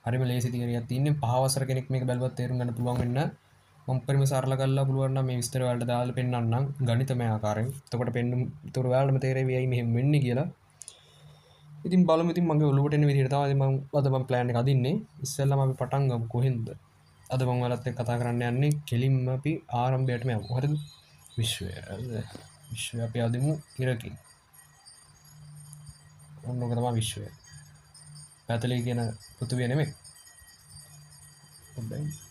හරිම ලේසි තියරියක් තියෙන්නේ 5 වසර කෙනෙක් මේක බැලුවත් තේරුම් ගන්න පුළුවන් වෙන්න මම පරිම සරල කරලා පුළුවන් නම් මේ විස්තර වලට දාලා පෙන්නන්නම් ගණිතමය ආකාරයෙන්. එතකොට පෙන්නුම් ඒතර ඔයාලටම තේරෙවි ඇයි මෙහෙම වෙන්නේ කියලා. ඉතින් බලමු ඉතින් මගේ ඔළුවට එන විදිහට තමයි මම ප්ලෑන් එක අදින්නේ. ඉස්සෙල්ලාම අපි පටන් ගමු කොහෙන්ද? අද මම ඔයාලත් එක්ක කතා කරන්න යන්නේ කෙලින්ම අපි ආරම්භයටම යමු. හරිද? විශ්වය. විශ්වය අපි අදිමු ඉරකින්. ඔන්න ඔක තමයි විශ්වය. පැතලී කියන පෘථිවිය නෙමෙයි. හොඳයි.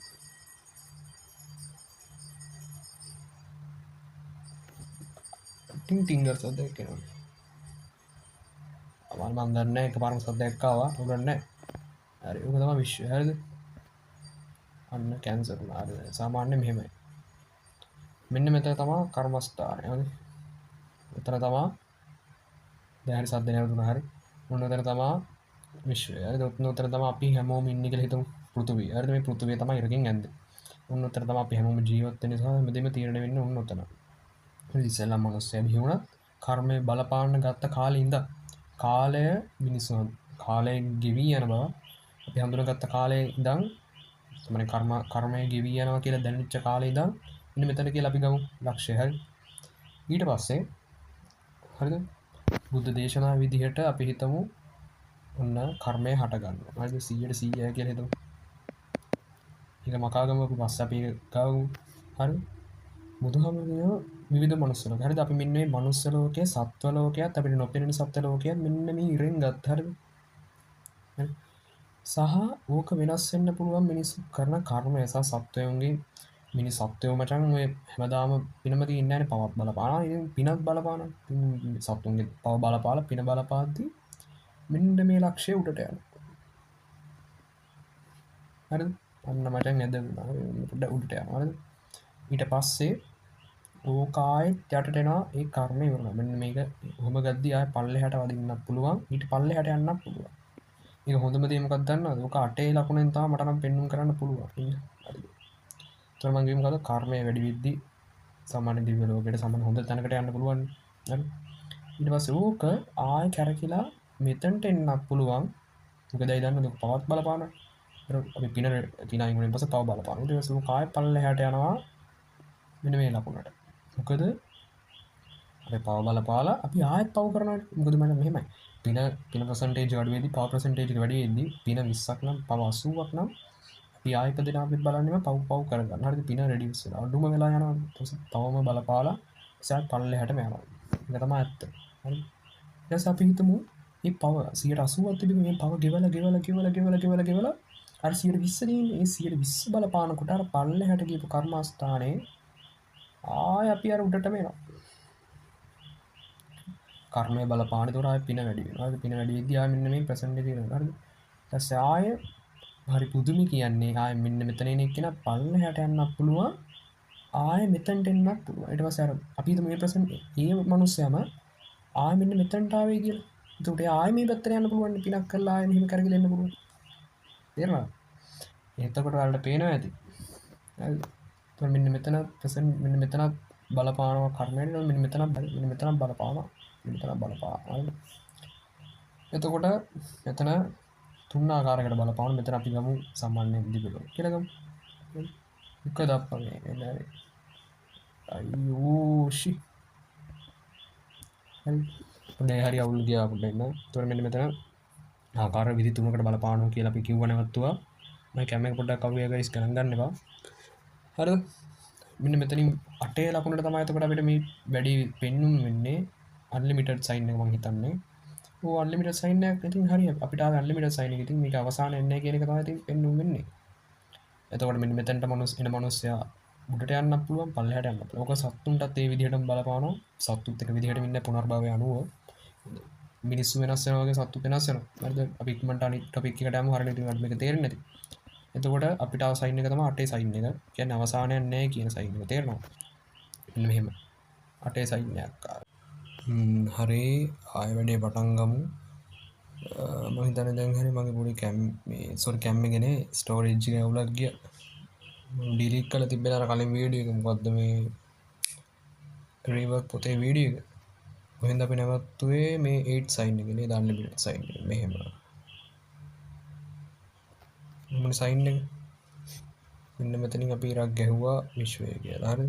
ටින් ටින්ගර් සද්දයක් එනවා. මම දන්නේ නැහැ එකපාරම සද්දයක් ආවා. උගන්නේ නැහැ. හරි. ඔක තමයි විශ්වය. හරිද? අන්න කැන්සර් වුණා. හරි. සාමාන්‍යයෙන් මෙහෙමයි. මෙන්න මෙතන තමයි කර්මස්ථානය. හරි. මෙතන තමයි දැන් හරි සද්ද නැවතුණා. හරි. මොන උතන තමයි විශ්වය. හරිද? උතන තමයි අපි හැමෝම ඉන්නේ කියලා හිතමු. පෘථිවිය. හරිද? මේ පෘථිවිය තමයි ඉරකින් ඇන්දේ. ඔන්න උතන තමයි අපි හැමෝම ජීවත් වෙන්නේ සහ හැමදේම තීරණය වෙන්නේ ඔන්න උතන. ඉස්සෙල්ලා මිනිස්සයා බිහි වුණා. කර්මය බලපාන්න ගත්ත කාලේ ඉඳන් කාලය මිනිස්සුන් කාලය ගෙවී යන බව අපි හඳුනාගත්ත කාලේ ඉඳන් තමයි කර්මය ගෙවී යනවා කියලා දැනෙච්ච කාලේ ඉඳන් ඉන්න මෙතන කියලා අපි ගමු ලක්ෂය. හරි. ඊට පස්සේ හරිද? බුද්ධ දේශනා විදිහට අපි හිතමු ඔන්න කර්මය හට ගන්නවා. හරිද? 100% කියලා හිතමු. ඒක මකාගම අපි පස්සේ අපි ගමු. හරි. බුදුහාමුදුරුවෝ විවිධ මනුස්ස ලෝක. හරිද? අපි මෙන්න මේ මනුස්ස ලෝකයේ සත්ව ලෝකයේත් අපිට නොපෙනෙන සත්ව ලෝකයේත් මෙන්න මේ ඉරෙන් ගත්ත. හරිද? හරි. සහ ඕක වෙනස් වෙන්න පුළුවන් මිනිස්සු කරන කර්මය සහ සත්වයන්ගේ මිනිස් සත්වයෝ මචං ඔය හැමදාම පිනම තියන්නේ නැහැනේ පවත් බලපානවා. ඉතින් පිනත් බලපානවා. සත්තුන්ගේ පව බලපාලා පින බලපාද්දී මෙන්න මේ ලක්ෂය උඩට යනවා. හරිද? අන්න මචං ඇද වුණා. උඩට යනවා. හරිද? ඊට පස්සේ ඕකායෙත් යටට එනවා ඒ කර්මය ඉවරනවා. මෙන්න මේක ඔහොම ගද්දී ආය පල්ලෙහාට වදින්නත් පුළුවන්. ඊට පල්ලෙහාට යන්නත් පුළුවන්. ඒක හොඳම දේ මොකක්ද දන්නවද? ඕක 8 ලකුණෙන් තමයි මට නම් පෙන්වන්න කරන්න පුළුවන්. හරිද? ඒතර මම කියමු මොකද කර්මය වැඩි වෙද්දී සාමාන්‍ය දිව්‍ය ලෝකයට සමාන හොඳ තැනකට යන්න පුළුවන්. හරි. ඊට පස්සේ ඕක ආය කැරකිලා මෙතනට එන්නත් පුළුවන්. මොකද ඒ දන්නවද පවත් බලපානවා. අපි පින අයින් වුණාන් පස්සේ පව බලපානවා. ඊට පස්සේ ඕක ආය පල්ලෙහාට යනවා මෙන්න මේ ලකුණට. මොකද අපි පව බලපාලා අපි ආයෙත් පව කරනවා. මොකද මම මෙහෙමයි. පින percentage අඩු වෙද්දී පව percentage එක වැඩි වෙද්දී පින 20ක් නම් පව 80ක් නම් අපි ආයෙ ඉපදෙන අපිත් බලන්නේම පව කරගන්න. හරිද? පින reduce වෙනවා. අඩුම වෙලා යනවා. ඊට පවම බලපාලා ඉස්සරහ පල්ලෙහාටම යනවා. ඒක තමයි ඇත්ත. හරි. ඊට පස්සේ අපි හිතමු මේ පව 180ක් තිබෙන මේ පව ගෙවලා අර 120 නේ. ඒ 120 බලපානකොට අර පල්ලෙහාට ගියපු කර්මස්ථානේ ආය අපි අර උඩටම එනවා. කර්මය බලපාන ඒතකොට ආය පින වැඩි වෙනවා. පින වැඩි වෙද්දී ආය මෙන්න මේ percentage එනවා. හරිද? ඊට පස්සේ ආය හරි පුදුමි කියන්නේ ආය මෙන්න මෙතන එන එක්කෙනා පල්ලෙහාට යන්නත් පුළුවන්. ආය මෙතනට එන්නත් පුළුවන්. ඊට පස්සේ අර අපි හිතමු මේ percentage ඒ මිනිස්සයාම ආය මෙන්න මෙතනට ආවේ කියලා. ඒතකොට ආය මේ පැත්තට යන්න පුළුවන්. පිනක් කරලා ආය මෙහෙම කරගෙන එන්න පුළුවන්. තේරෙනවද? එතකොට ඔයාලට පේනවා ඇති. හරිද? මෙන්න මෙතන මෙන්න මෙතන බලපානවා කර්මයෙන් මෙන්න මෙතන බලපානවා එතකොට මෙතන තුන් ආකාරයකට බලපාන මෙතන අපි ගමු සාමාන්‍ය දිගට කියලා ගමු එක දප්පගේ එන්නේ අයියෝ ෂි හරි අවුල් ගියා පොඩ්ඩක් ඉන්න. එතකොට මෙන්න මෙතන ආකාර විදි තුනකට බලපානවා කියලා අපි කිව්ව නැවතුවා. මම කැමරා එක පොඩ්ඩක් කවුරු ගයිස් ගණන් ගන්න එපා. හරිද? මෙන්න මෙතනින් 8 ලකුණට තමයි එතකොට අපිට මේ වැඩි පෙන්නුම් වෙන්නේ අන්ලිමිටඩ් සයින් එක මම හිතන්නේ. ඕ අන්ලිමිටඩ් සයින් එකක් ඉතින් හරිය අපිට ආවේ අන්ලිමිටඩ් සයින් එක. ඉතින් මේක අවසානයේ එන්නේ කියන එක තමයි ඉතින් පෙන්නුම් වෙන්නේ. එතකොට මෙන්න මෙතනට මිනිස්සයා උඩට යන්නත් පුළුවන් පල්ලෙහාට යන්නත් පුළුවන්. ඕක සත්තුන්ටත් ඒ විදිහටම බලපානවා. සත්තුත් එක විදිහට ඉන්න පුනර්භවය අනුව මිනිස්සු වෙනස් වෙනවා වගේ සත්තු වෙනස් වෙනවා. හරිද? අපි ඉක්මනට අනිත් ටොපික් එකට යමු. හරියට ඉතින් මේක තේරෙන්නේ නැති. එතකොට අපිට ආව සයින් එක තමයි 8 සයින් එක. කියන්නේ අවසානයක් නැහැ කියන සයින් එක. තේරෙනවද? මෙන්න මෙහෙම 8 සයින් එකක් ආවා. හරි ආයෙ වැඩේ පටන් ගමු. මම හිතන්නේ දැන් හරි මගේ පොඩි කැම් එකනේ ස්ටෝරේජ් එක අවුලක් ගියා. මම ඩිලීට් කරලා තිබ්බේ අර කලින් වීඩියෝ එක. මොකද්ද මේ රීවර්ක් පොතේ වීඩියෝ එක. කොහෙන්ද අපි නැවතුනේ මේ 8 සයින් එකනේ දාන්න බිලට් සයින් එක. මෙහෙම මොන සයින් එක මෙන්න මෙතනින් අපි ඉරක් ගැහුවා විශ්වය කියලා හරි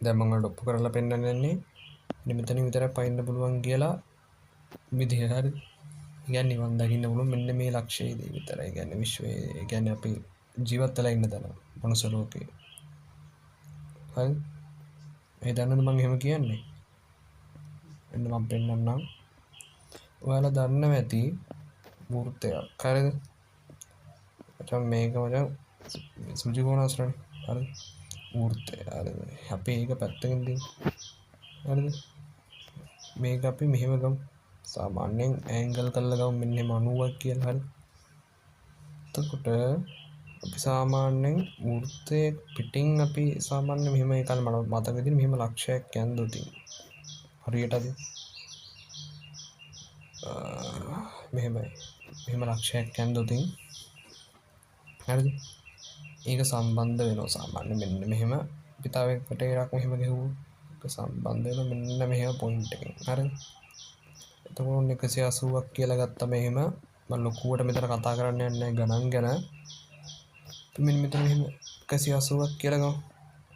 දැන් මම ඔප්පු කරලා පෙන්නන්නේ මෙතනින් විතරක් පයින්න පුළුවන් කියලා විදිහ හරි කියන්නේ නිවන් දකින්න පුළුවන් මෙන්න මේ ලක්ෂයේදී විතරයි කියන්නේ විශ්වයේ කියන්නේ අපි ජීවත් වෙලා ඉන්න තැන මනුස්ස ලෝකේ හරි ඒ දන්නවද මම එහෙම කියන්නේ එන්න මම පෙන්නන්නම් ඔයාලා දන්නවා ඇති වෘත්තයක් හරිද මචං මේක මචං සුජි කොනස්රනේ හරි වෘත්තය හරිද අපි ඒක පැත්තකින් දී හරිද මේක අපි මෙහෙම ගමු සාමාන්‍යයෙන් ඇන්ගල් කරලා ගමු මෙන්න 90ක් කියලා හරි එතකොට අපි සාමාන්‍යයෙන් වෘත්තයේ පිටින් අපි සාමාන්‍ය මෙහෙම ඒකල් මතක විදිහට මෙහෙම ලක්ෂයක් යන්දොත් හරියටද මෙහෙම ලක්ෂයක් යන්දොත් හරිද ඒක සම්බන්ධ වෙනවා සාමාන්‍ය මෙන්න මෙහෙම අපි තව එකට එකක් මෙහෙම ගහුවොත් ඒක සම්බන්ධ වෙනවා මෙන්න මෙහෙම පොයින්ට් එකකින් හරිද එතකොට 180ක් කියලා ගත්තම එහෙම මම ලොකුවට මෙතන කතා කරන්න යන්නේ නැහැ ගණන් ගැන මෙන්න මෙතන මෙහෙම 180ක් කියලා ගමු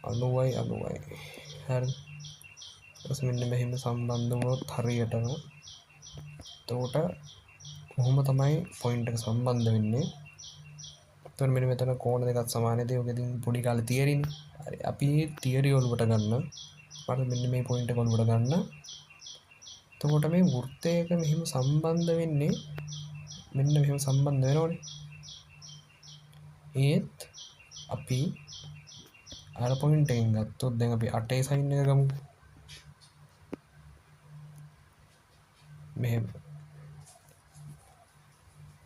90යි 90යි හරි ඊට මෙන්න මෙහෙම සම්බන්ධ වුණොත් හරියටම එතකොට කොහොම තමයි පොයින්ට් එක සම්බන්ධ වෙන්නේ එතකොට මෙන්න මෙතන කෝණ දෙකක් සමානයි ඒක ඉතින් පොඩි කාලේ තියරිනේ හරි අපි තියරි වලට ගන්න මට මෙන්න මේ පොයින්ට් එක වලට ගන්න එතකොට මේ වෘත්තයක මෙහෙම සම්බන්ධ වෙන්නේ මෙන්න මෙහෙම සම්බන්ධ වෙනවනේ ඒත් අපි අර පොයින්ට් එකෙන් ගත්තොත් දැන් අපි 8 සයින් එක ගමු මෙහෙම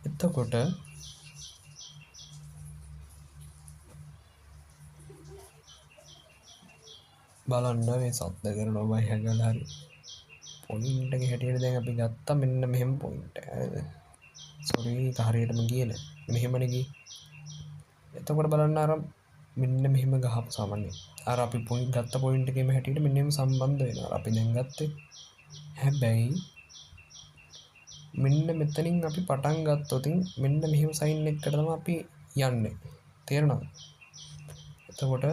එතකොට බලන්න මේ සද්ද කරන ඔබ හැගලා හරි පොයින්ට් එක හැටියට දැන් අපි ගත්තා මෙන්න මෙහෙම පොයින්ට් එක හරිද සෝරි ඒක හරියටම ගියේ නෑ මෙහෙමනේ ගියේ එතකොට බලන්න අර මෙන්න මෙහෙම ගහපු සාමාන්‍ය අර අපි පොයින්ට් ගත්ත පොයින්ට් එකේම හැටියට මෙන්න මෙහෙම සම්බන්ධ වෙනවා අපි දැන් ගත්තේ හැබැයි මෙන්න මෙතනින් අපි පටන් ගත්තොත් මෙන්න මෙහෙම සයින් එකකට තමයි අපි යන්නේ තේරෙනවද එතකොට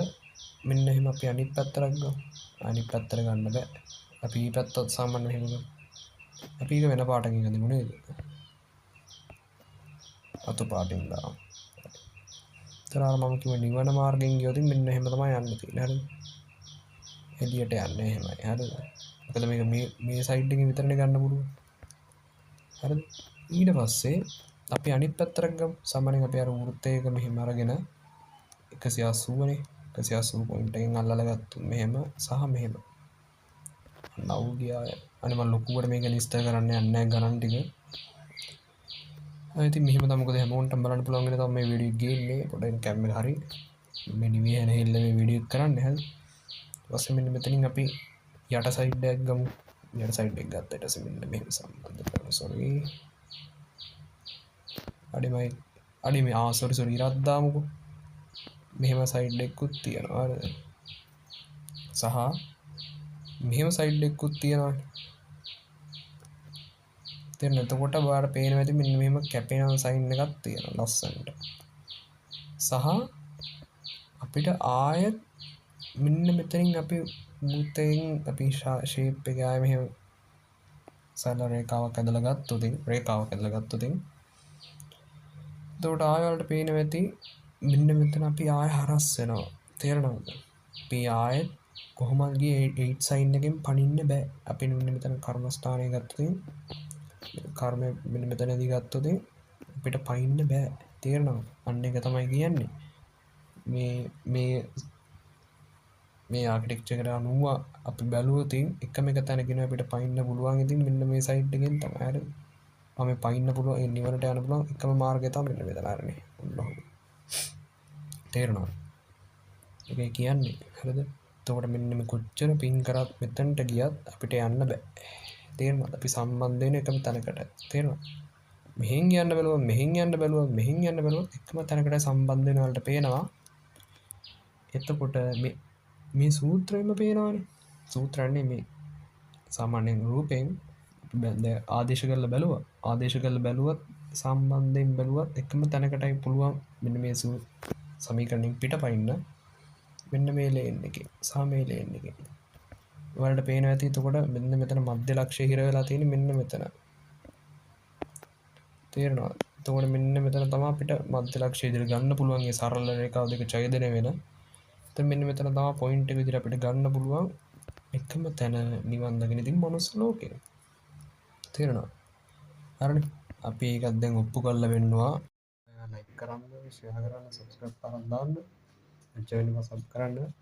මෙන්න එහෙම අපි අනිත් පැත්තට ගමු අනිත් පැත්තට ගන්න බෑ අපි මේ පැත්ත සාමාන්‍ය මෙහෙම ගමු අපි ඒක වෙන පාටකින් ගමු නේද අතු පාටින් දාමු තරාර මම කිව්ව නිවන මාර්ගෙන් ගියොත් මෙන්න එහෙම තමයි යන්න තියෙන්නේ හරිද එළියට යන්නේ එහෙමයි හරිද මොකද මේක මේ සයිඩ් එකෙන් විතරනේ ගන්න පුළුවන් හරිද ඊට පස්සේ අපි අනිත් පැත්තට ගමු සාමාන්‍යයෙන් අපි අර වෘත්තයක මෙහෙම අරගෙන 180 නේ 180 පොයින්ට් එකෙන් අල්ලලා ගත්තා මෙහෙම සහ මෙහෙම නව් ගියා අනේ මම ලොකුවට මේක විස්තර කරන්න යන්නේ නැහැ ගණන් ටික ඉතින් මෙහෙම තමයි මොකද හැමෝටම බලන්න පුළුවන් වෙන තමයි මේ වීඩියෝ එක ගේන්නේ පොඩ්ඩක් කැම් එක හරි මේ නිවිය හැනෙහිල්ල මේ වීඩියෝ එක කරන්නේ හරි ඊට පස්සේ මෙන්න මෙතනින් අපි යට සයිඩ් එකක් ගමු යට සයිඩ් එක ගත්තා ඊට පස්සේ මෙන්න මෙහෙම සම්බන්ධ කරමු සෝරි අඩි මේ සෝරි ඉරක් දාමුකෝ මෙහෙම සයිඩ් එකකුත් තියෙනවා හරිද සහ මෙහෙම සයිඩ් එකකුත් තියෙනවා දැන් එතකොට ඔයාලට පේනවා ඇති මෙන්න මෙහෙම කැපෙන සයින් එකක් තියෙනවා ලස්සනට සහ අපිට ආයෙත් මෙන්න මෙතනින් අපි වෘත්තයෙන් අපි ෂේප් එක ආයෙ මෙහෙම සරල රේඛාවක් ඇදලා ගත්තොත් එතකොට ආයෙ වලට පේනවා ඇති මෙන්න මෙතන අපි ආයෙ හරස් වෙනවා තේරෙනවද අපි ආයෙත් කොහොමද ගියේ 8 සයින් එකෙන් පනින්න බෑ අපි මෙන්න මෙතන කර්මස්ථානය ගත්තොත් කර්මය මෙන්න මෙතනදී ගත්තොත් අපිට පයින්න බෑ තේරෙනවද අන්න එක තමයි කියන්නේ මේ ආකිටෙක්චර් එකට අනුව අපි බැලුවොත් එකම එක තැනකින් අපිට පයින්න පුළුවන් ඉතින් මෙන්න මේ සයිඩ් එකෙන් තමයි හරි මම පයින්න පුළුවන් ඒ නිවනට යන්න පුළුවන් එකම මාර්ගය තමයි මෙන්න මෙතන හරිනේ ඔන්න තේරෙනවද ඒක කියන්නේ හරිද එතකොට මෙන්න මේ කොච්චර පින් කරත් මෙතනට ගියත් අපිට යන්න බෑ තේරෙනවද අපි සම්බන්ධ වෙන එකම තැනකට තේරෙනවද මෙහෙන් යන්න බැලුවා එකම තැනකට සම්බන්ධ වෙන වලට පේනවා එතකොට මේ සූත්‍රයෙන්ම පේනවනේ සූත්‍රන්නේ මේ සාමාන්‍යයෙන් රූපයෙන් ආදේශ කරලා බැලුවත් සම්බන්ධයෙන් බැලුවත් එකම තැනකටයි පුළුවන් මෙන්න මේ සමීකරණයෙන් පිටපයින්න මෙන්න මේ ලේන් එකේ සහ මේ ලේන් එකේ ඔයාලට පේනවා ඇති එතකොට මෙන්න මෙතන මධ්‍ය ලක්ෂ්‍ය හිර වෙලා තියෙන්නේ මෙන්න මෙතන තේරෙනවා එතකොට මෙන්න මෙතන තමයි අපිට මධ්‍ය ලක්ෂ්‍ය ඉදිරිය ගන්න පුළුවන් මේ සරල රේඛාව දෙක ඡේදනය වෙන එතන මෙන්න මෙතන තමයි පොයින්ට් එක විදිහට අපිට ගන්න පුළුවන් එකම තැන නිවන් දකින ඉතින් මනුස්ස ලෝකේ තේරෙනවා හරිනේ අපි ඒකත් දැන් ඔප්පු කරලා වෙන්නවා ලයික් කරන්න ෂෙයා කරන්න සබ්ස්ක්‍රයිබ් කරන්න දාන්න ජොයින් එක සබ් කරන්න